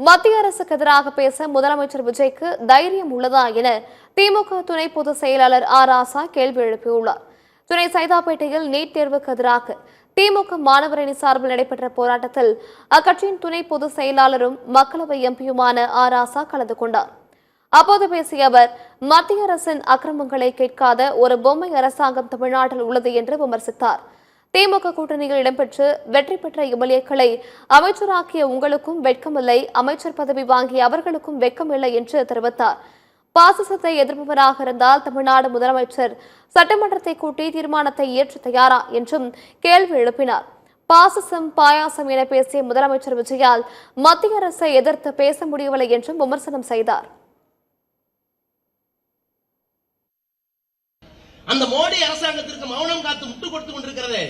மத்திய அரசுக்கு எதிராக பேச முதலமைச்சர் விஜய்க்கு தைரியம் உள்ளதா என திமுக துணை பொதுச் செயலாளர் ராசா கேள்வி எழுப்பியுள்ளார். சென்னை சைதாப்பேட்டையில் நீட் தேர்வுக்கு எதிராக திமுக மாணவர் அணி சார்பில் நடைபெற்ற போராட்டத்தில் அக்கட்சியின் துணை பொதுச் செயலாளரும் மக்களவை எம்பியுமான ராசா கலந்து கொண்டார். அப்போது பேசிய அவர், மத்திய அரசின் அக்கிரமங்களை கேட்காத ஒரு பொம்மை அரசாங்கம் தமிழ்நாட்டில் உள்ளது என்று விமர்சித்தார். திமுக கூட்டணியில் இடம்பெற்று வெற்றி பெற்ற எம்எல்ஏக்களை அமைச்சராக்கிய உங்களுக்கும் வெட்கமில்லை, அமைச்சர் பதவி வாங்கிய அவர்களுக்கும் வெட்கமில்லை என்று தெரிவித்தார். பாசிசத்தை எதிர்ப்பவராக இருந்தால் தமிழ்நாடு முதலமைச்சர் சட்டமன்றத்தை கூட்டி தீர்மானத்தை ஏற்ற தயாரா என்றும் கேள்வி எழுப்பினார். பாசிசம் பாயாசம் என பேசிய முதலமைச்சர் விஜயால் மத்திய அரசை எதிர்த்து பேச முடியவில்லை என்றும் விமர்சனம் செய்தார். அந்த மோடி அரசாங்கத்திற்கு மௌனம் காத்து முட்டு கொடுத்து கொண்டிருக்கிறது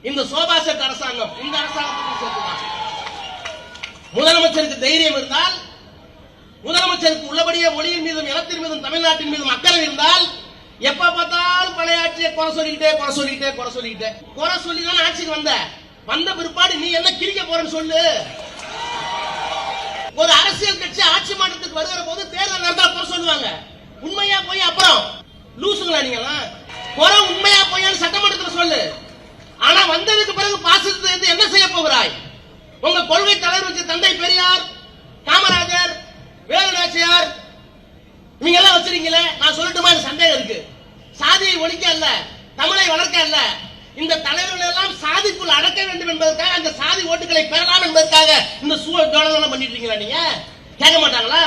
இந்த சோபா செட் அரசாங்கம். இந்த அரசாங்கத்துக்கு முதலமைச்சருக்கு தைரியம் இருந்தால், முதலமைச்சருக்கு உள்ளபடியே மொழியின் மீதும் இனத்தின் மீதும் தமிழ்நாட்டின் மீதும் அக்கறை இருந்தால், எப்ப பார்த்தாலும் பழைய ஆட்சியை குறை சொல்லிதான் ஆட்சிக்கு வந்த பிற்பாடு நீ என்ன கிழிக்க போறன்னு சொல்லு. ஒரு அரசியல் கட்சி ஆட்சி மாற்றத்துக்கு வருகிற போது தேர்தல் நடந்தால் குறை சொல்லுவாங்க. உண்மையா போய் அப்புறம் லூசுங்களா நீங்களா? குறை உண்மையா போய் சட்டமன்றத்தில் சொல்லு. ஆனா வந்ததுக்கு பிறகு பாசிசத்தை என்ன செய்ய போகிறாய்? உங்க கொள்கை தலைவர் தந்தை பெரியார், காமராஜர், வேலுநாச்சியார் நீங்க எல்லாம் வச்சிருக்கீங்களே, நான் சொல்லட்டுமா? சந்தேகம் இருக்கு. சாதியை ஒழிக்க அல்ல, தமிழை வளர்க்க அல்ல, இந்த தலைவர்கள் எல்லாம் சாதிக்குள் அடக்க வேண்டும் என்பதற்காக, அந்த சாதி ஓட்டுகளை பெறலாம் என்பதற்காக இந்த சூழல் பண்ணிட்டு இருக்கீங்களா? நீங்க கேட்க மாட்டாங்களா?